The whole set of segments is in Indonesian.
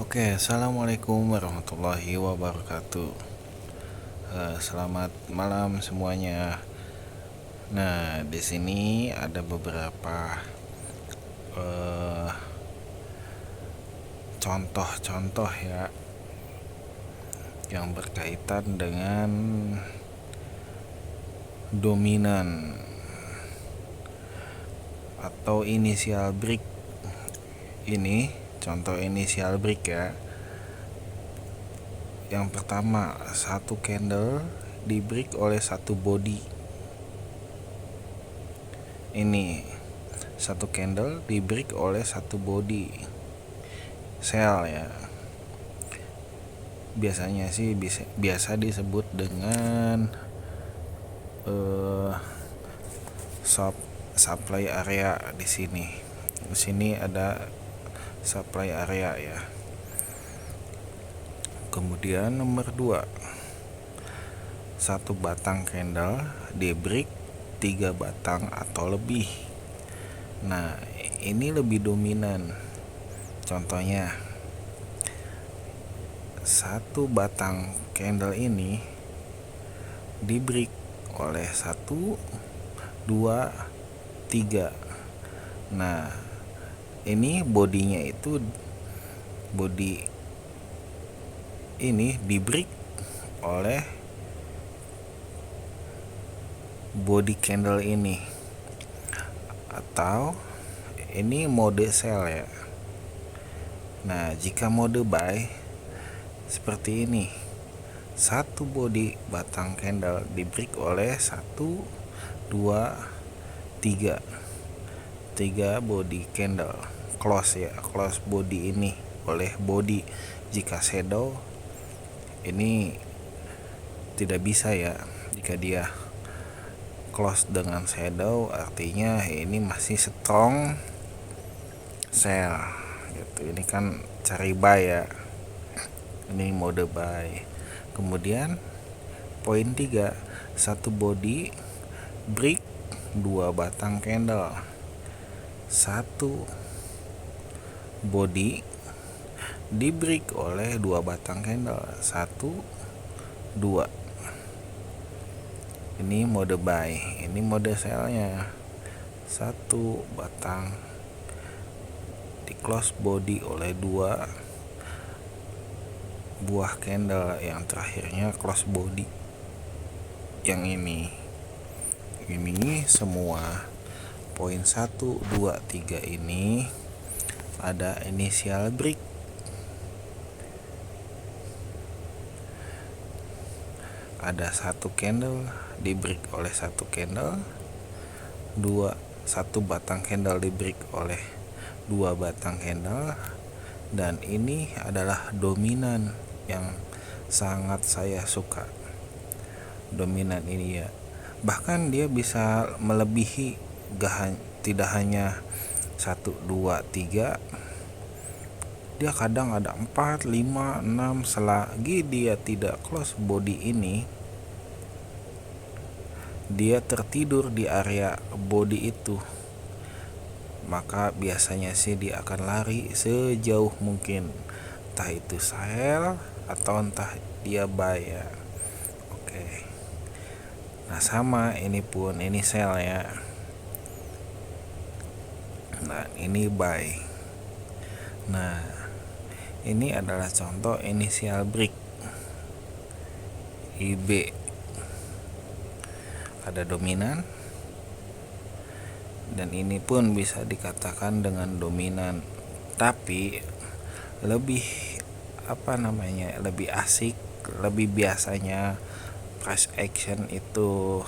Oke, assalamualaikum warahmatullahi wabarakatuh. Selamat malam semuanya. Nah, di sini ada beberapa eh, contoh-contoh ya yang berkaitan dengan dominan atau inisial break. Ini contoh inisial break ya. Yang pertama, satu candle di break oleh satu body. Ini satu candle di break oleh satu body sell ya. Biasanya sih biasa disebut dengan supply area di sini. Di sini ada supply area ya. Kemudian nomor 2, satu batang candle di break 3 batang atau lebih. Nah, ini lebih dominan. Contohnya, satu batang candle ini di break oleh 1, 2, 3. Nah, ini bodinya itu body ini di break oleh body candle ini, atau ini mode sell ya. Nah, jika mode buy seperti ini, satu body batang candle di break oleh 1, 2, 3 body candle close ya, close body ini oleh body. Jika shadow ini tidak bisa ya. Jika dia close dengan shadow, artinya ini masih strong sell gitu. Ini kan cari buy ya, ini mode buy. Kemudian poin 3, satu body break 2 batang candle, satu body di break oleh 2 batang candle, 1, 2. Ini mode buy, ini mode sellnya. Satu batang di close body oleh 2 buah candle, yang terakhirnya close body. Yang ini semua poin 1, 2, 3 ini ada inisial break. Ada satu candle di break oleh satu candle, satu batang candle di break oleh 2 batang candle, dan ini adalah dominan yang sangat saya suka. Dominan ini ya, bahkan dia bisa melebihi, tidak hanya 1, 2, 3, dia kadang ada 4, 5, 6. Selagi dia tidak close body ini, dia tertidur di area body itu, maka biasanya sih dia akan lari sejauh mungkin, entah itu sell atau entah dia buy ya. Oke. Nah, sama ini pun, ini sell ya. Nah, ini buy. Nah, ini adalah contoh inisial break IB. Ada dominan, dan ini pun bisa dikatakan dengan dominan, tapi lebih lebih asik, lebih biasanya price action itu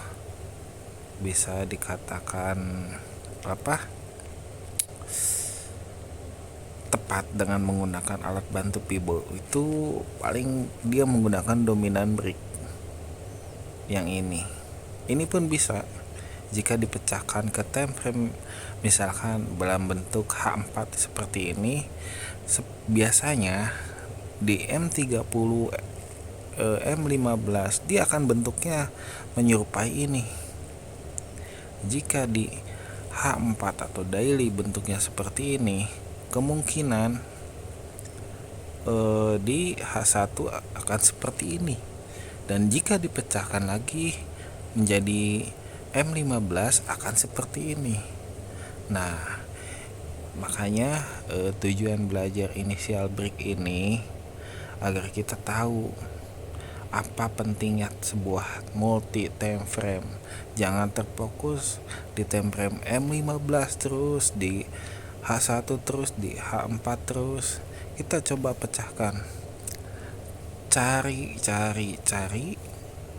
bisa dikatakan tepat dengan menggunakan alat bantu Pivot. Itu paling dia menggunakan dominan break. Yang ini pun bisa jika dipecahkan ke time frame, misalkan dalam bentuk H4 seperti ini. Biasanya di M30, M15 dia akan bentuknya menyerupai ini. Jika di H4 atau daily bentuknya seperti ini, kemungkinan di H1 akan seperti ini, dan jika dipecahkan lagi menjadi M15 akan seperti ini. Nah, makanya tujuan belajar initial break ini agar kita tahu apa pentingnya sebuah multi time frame. Jangan terfokus di time frame M15 terus, di H1 terus, di H4 terus. Kita coba pecahkan. Cari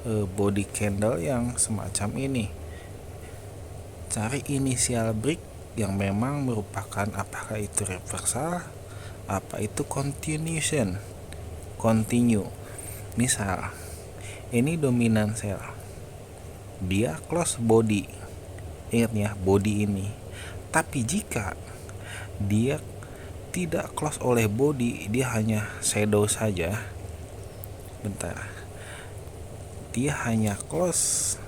body candle yang semacam ini. Cari initial break yang memang merupakan, apakah itu reversal, apa itu continuation, continue. Misal ini dominan sell, dia close body, ingat ya, body ini. Tapi jika dia tidak close oleh body, dia hanya shadow saja, dia hanya close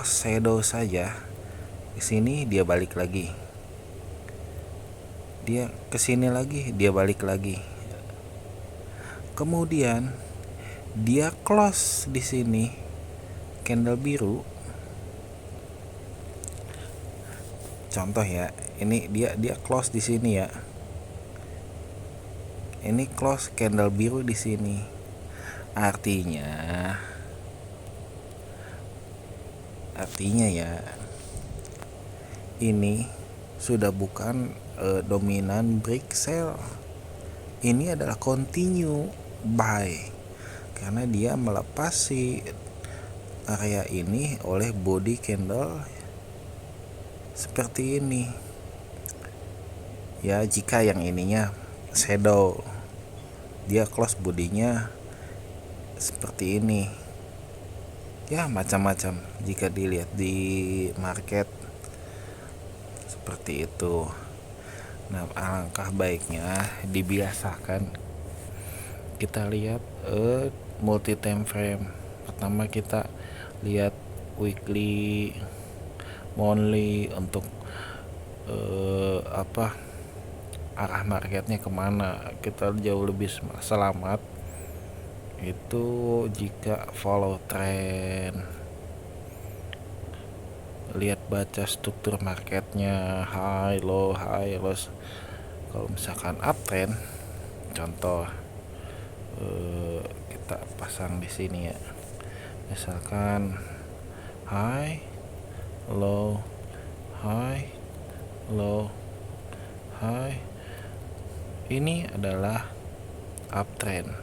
shadow saja, di sini dia balik lagi, dia kesini lagi, dia balik lagi, kemudian dia close di sini candle biru. Contoh ya, ini dia close di sini ya, ini close candle biru di sini, artinya ya ini sudah bukan dominan break sell, ini adalah continue buy, karena dia melepas si area ini oleh body candle seperti ini ya. Jika yang ininya shadow, dia close bodinya seperti ini ya, macam-macam jika dilihat di market seperti itu. Nah, alangkah baiknya dibiasakan kita lihat multi time frame. Pertama kita lihat weekly, monthly untuk arah marketnya kemana. Kita jauh lebih selamat itu jika follow trend, lihat baca struktur marketnya, high low. Kalau misalkan uptrend, contoh kita pasang di sini ya, misalkan high low high low high, ini adalah uptrend,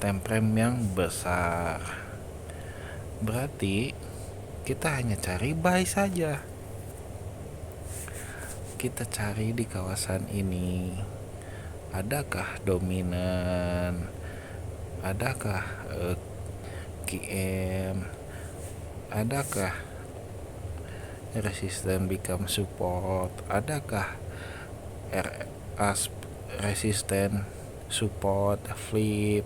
time frame yang besar, berarti kita hanya cari buy saja. Kita cari di kawasan ini, adakah dominan, adakah QM, adakah resisten become support, adakah RS resisten support flip,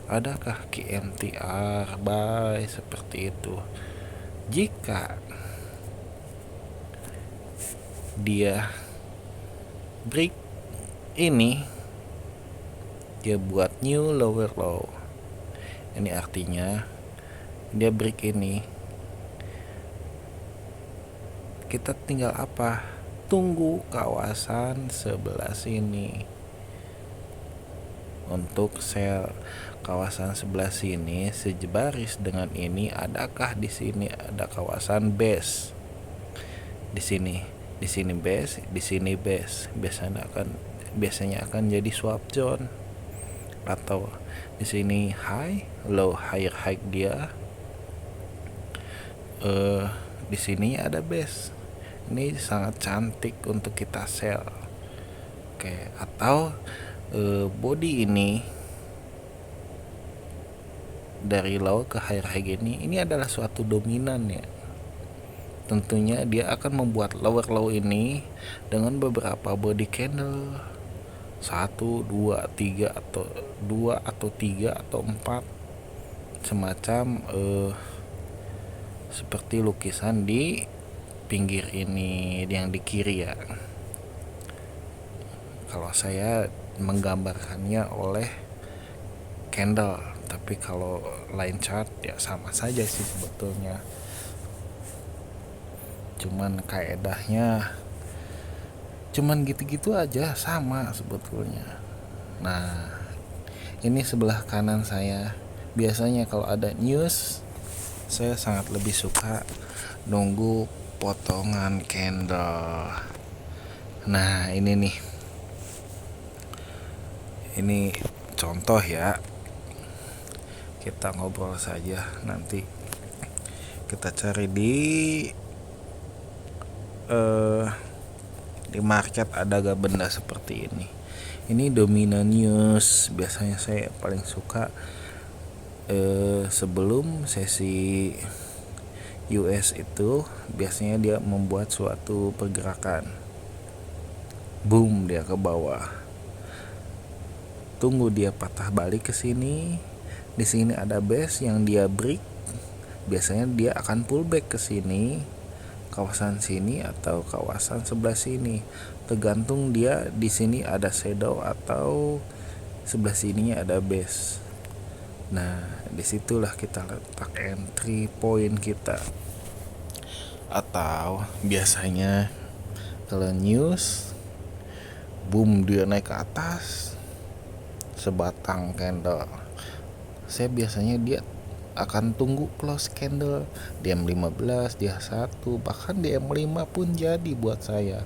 adakah QMTR buy, seperti itu. Jika dia break ini, dia buat new lower low, ini artinya dia break ini, kita tinggal apa? Tunggu kawasan sebelah sini untuk sell. Kawasan sebelah sini sebaris dengan ini, adakah di sini ada kawasan base? Di sini base, di sini base. Biasanya akan jadi swap zone. Atau di sini high, low, high dia. Di sini ada base. Ini sangat cantik untuk kita sell. Oke, atau body ini dari low ke high ini adalah suatu dominan ya. Tentunya dia akan membuat lower low ini dengan beberapa body candle, 1, 2, 3 atau 2 atau 3 atau 4, semacam seperti lukisan di pinggir ini yang di kiri ya. Kalau saya menggambarkannya oleh candle, tapi kalau line chart ya sama saja sih sebetulnya, cuman kaedahnya cuman gitu-gitu aja, sama sebetulnya. Nah, ini sebelah kanan saya. Biasanya kalau ada news, saya sangat lebih suka nunggu potongan candle. Nah, ini nih. Ini contoh ya. Kita ngobrol saja, nanti kita cari di market ada gak benda seperti ini. Ini Domina News, biasanya saya paling suka sebelum sesi US itu. Biasanya dia membuat suatu pergerakan, boom, dia ke bawah, tunggu dia patah balik ke sini. Di sini ada base yang dia break, biasanya dia akan pullback ke sini, kawasan sini atau kawasan sebelah sini, tergantung dia di sini ada shadow atau sebelah sininya ada base. Nah, disitulah kita letak entry point kita. Atau biasanya kalau news, boom, dia naik ke atas sebatang candle, saya biasanya dia akan tunggu close candle di M15, dia 1, bahkan di M5 pun jadi buat saya.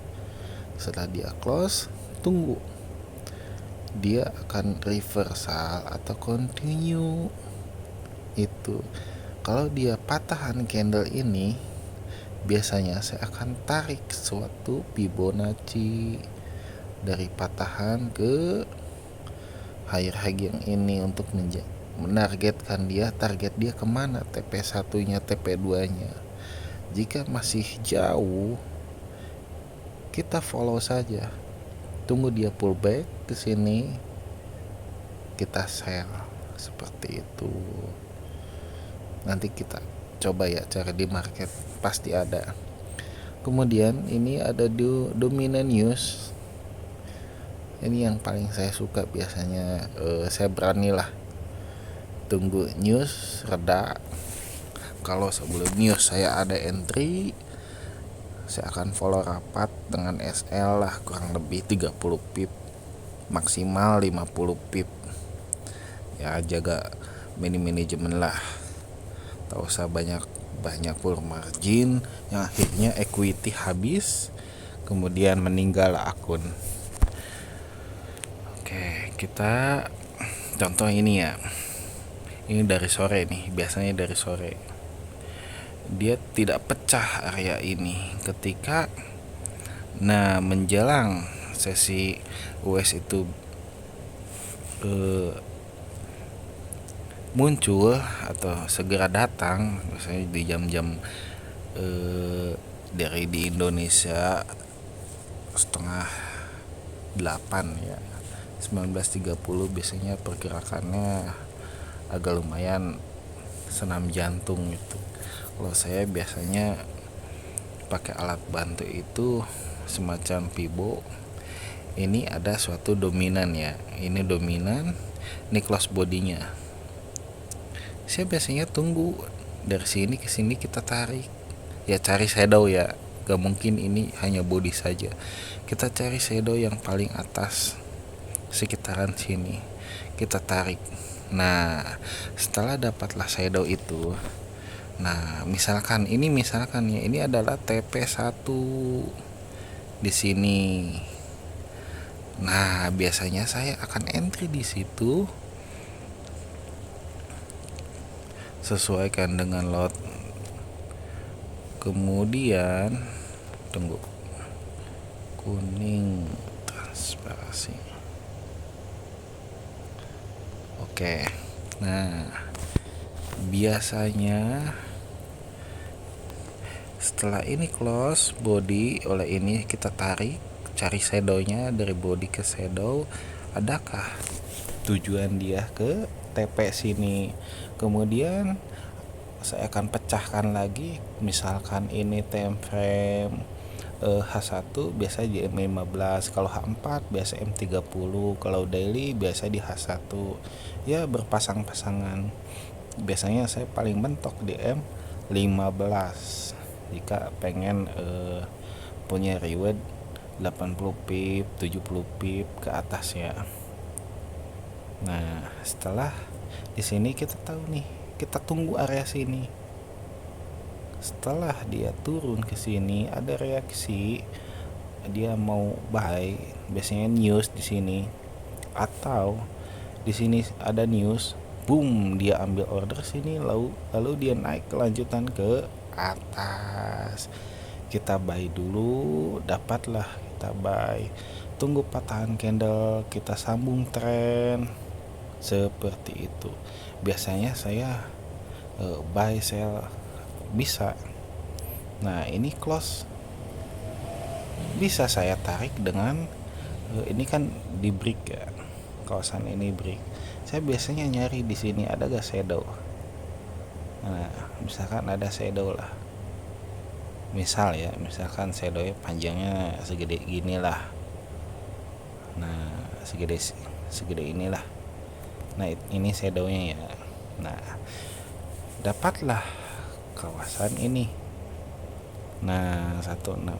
Setelah dia close, tunggu dia akan reversal atau continue. Itu kalau dia patahan candle ini, biasanya saya akan tarik suatu Fibonacci dari patahan ke higher high yang ini untuk menargetkan dia, target dia kemana, TP1 nya, TP2 nya. Jika masih jauh, kita follow saja, tunggu dia pullback ke sini, kita sell seperti itu. Nanti kita coba ya cari di market, pasti ada. Kemudian ini ada Domina News. Ini yang paling saya suka biasanya. Saya beranilah tunggu news reda. Kalau sebelum news saya ada entry, saya akan follow rapat dengan SL lah, kurang lebih 30 pip, maksimal 50 pip. Ya, jaga manajemen lah, tak usah banyak full margin yang akhirnya equity habis, kemudian meninggal akun. Oke, kita contoh ini ya. Ini dari sore nih, biasanya dari sore. Dia tidak pecah area ini ketika menjelang sesi US itu muncul atau segera datang, misalnya di jam-jam dari di Indonesia setengah 8 ya, 19.30 biasanya pergerakannya agak lumayan senam jantung gitu. Kalau saya biasanya pakai alat bantu itu semacam Fibo. Ini ada suatu dominan ya, ini dominan, ini close bodinya. Saya biasanya tunggu dari sini ke sini, kita tarik ya, cari shadow ya, gak mungkin ini hanya body saja, kita cari shadow yang paling atas sekitaran sini, kita tarik. Nah, setelah dapatlah shadow itu, nah misalkan ya, ini adalah TP1 di sini. Nah, biasanya saya akan entry di situ, sesuaikan dengan lot. Kemudian tunggu, kuning transparansi. Oke. Nah, biasanya setelah ini close body, oleh ini kita tarik, cari shadownya dari body ke shadow, adakah tujuan dia ke TP sini. Kemudian saya akan pecahkan lagi, misalkan ini time frame H1 biasa di M15, kalau H4 biasa M30, kalau daily biasa di H1, ya berpasang-pasangan. Biasanya saya paling mentok di M15 jika pengen punya reward 80 pip, 70 pip ke atas ya. Nah, setelah di sini kita tahu nih, kita tunggu area sini. Setelah dia turun ke sini, ada reaksi, dia mau buy, biasanya news di sini, atau di sini ada news, boom, dia ambil order sini, lalu dia naik kelanjutan ke atas. Kita buy dulu, dapatlah kita buy. Tunggu patahan candle, kita sambung tren seperti itu. Biasanya saya buy sell bisa. Nah, ini close bisa saya tarik dengan ini kan di break ya, kawasan ini break. Saya biasanya nyari di sini ada gak shadow. Nah, misalkan ada shadow lah, misalkan shadownya panjangnya segede gini lah. Nah, segede inilah. Nah, ini shadownya ya. Nah, dapatlah kawasan ini. Nah, 16.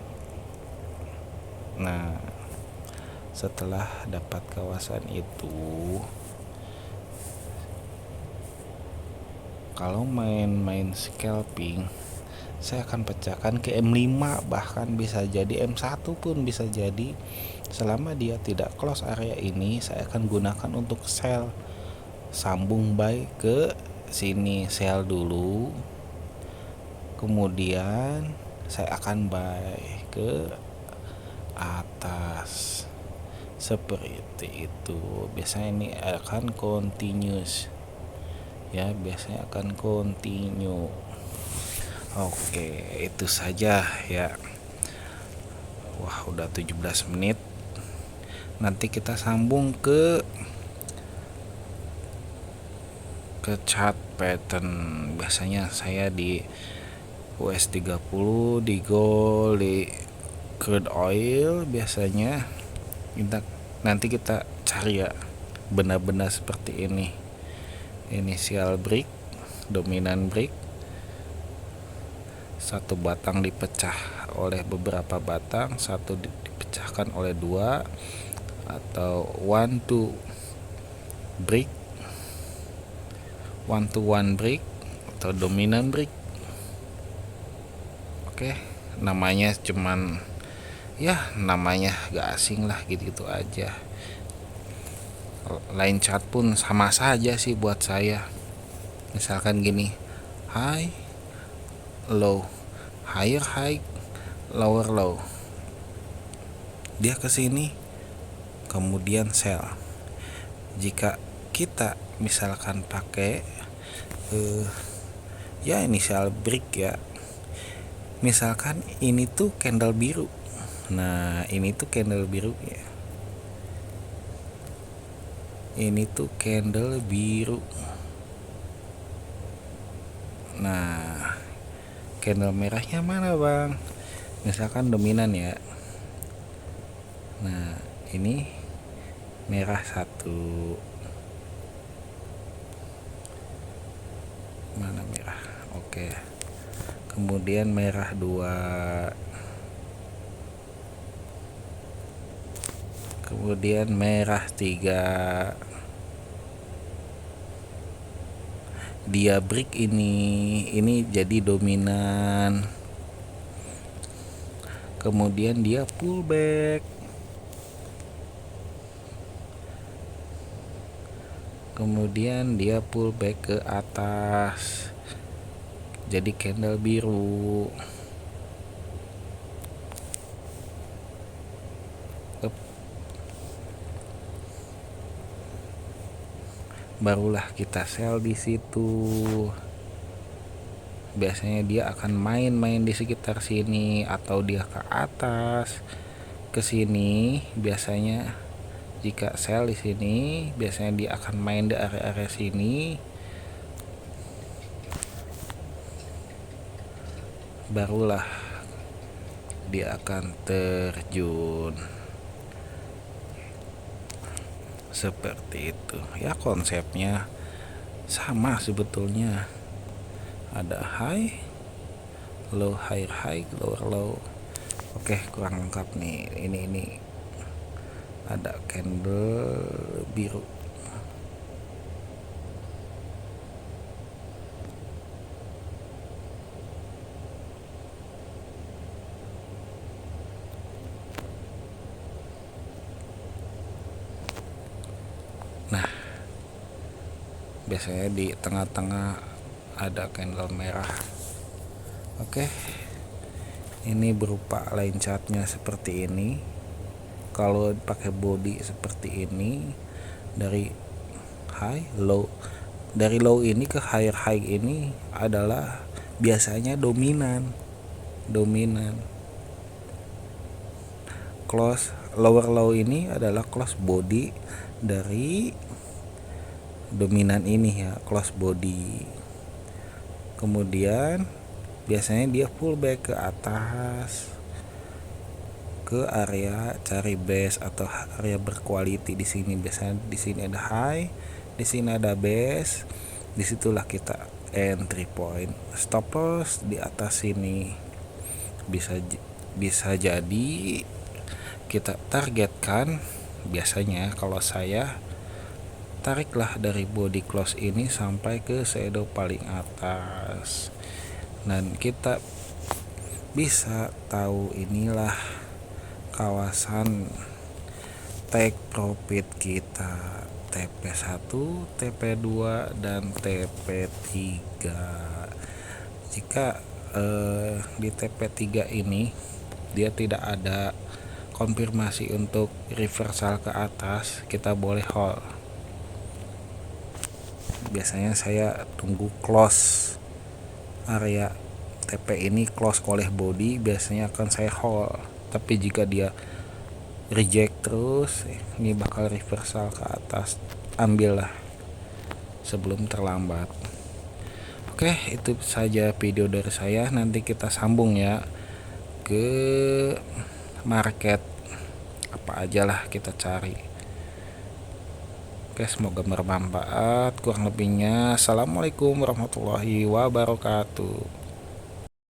Nah, setelah dapat kawasan itu, kalau main scalping, saya akan pecahkan ke M5, bahkan bisa jadi M1 pun bisa jadi. Selama dia tidak close area ini, saya akan gunakan untuk sell. Sambung buy ke sini, sell dulu, kemudian saya akan buy ke atas seperti itu. Biasanya ini akan continuous ya, biasanya akan continue. Oke, itu saja ya. Wah, udah 17 menit. Nanti kita sambung ke chart pattern. Biasanya saya di US30, di gold, di crude oil biasanya. Nanti kita cari ya benar-benar seperti ini. Initial break, dominan break, satu batang dipecah oleh beberapa batang, satu dipecahkan oleh dua, atau one to break, one to one break, atau dominan break. Oke, namanya cuman ya, namanya gak asing lah, gitu-gitu aja. Line chart pun sama saja sih buat saya. Misalkan gini, high, low, higher high, lower low. Dia ke sini, kemudian sell. Jika kita misalkan pakai ya initial break ya, misalkan ini tuh candle biru. Nah, ini tuh candle biru ya. Ini tuh candle biru. Nah, candle merahnya mana, Bang? Misalkan dominan ya. Nah, ini merah satu. Mana merah? Oke. Kemudian merah 2, kemudian merah 3. Dia break ini jadi dominan, kemudian dia pullback, kemudian dia pullback ke atas, jadi candle biru. Barulah kita sell di situ. Biasanya dia akan main-main di sekitar sini, atau dia ke atas ke sini. Biasanya jika sell di sini, biasanya dia akan main di area-area sini. Barulah dia akan terjun. Seperti itu ya, konsepnya sama sebetulnya. Ada high, low, high, high, lower, low. Oke, kurang lengkap nih. Ini ada candle biru. Nah, biasanya di tengah-tengah ada candle merah. Oke, ini berupa line chartnya seperti ini. Kalau pakai body seperti ini, dari high, low, dari low ini ke higher high ini adalah biasanya dominan. Close lower low ini adalah close body dari dominan ini ya, close body. Kemudian biasanya dia pullback ke atas ke area cari base atau area berquality. Di sini biasanya di sini ada high, di sini ada base. Disitulah kita entry point. Stop loss di atas sini. Bisa jadi kita targetkan, biasanya kalau saya tariklah dari body close ini sampai ke shadow paling atas, dan kita bisa tahu inilah kawasan take profit kita, TP1, TP2 dan TP3. Jika di TP3 ini dia tidak ada konfirmasi untuk reversal ke atas, kita boleh hold. Biasanya saya tunggu close area TP ini, close oleh body, biasanya akan saya hold. Tapi jika dia reject terus, ini bakal reversal ke atas, ambillah sebelum terlambat. Oke, itu saja video dari saya. Nanti kita sambung ya ke market apa aja lah kita cari. Oke, semoga bermanfaat. Kurang lebihnya assalamualaikum warahmatullahi wabarakatuh.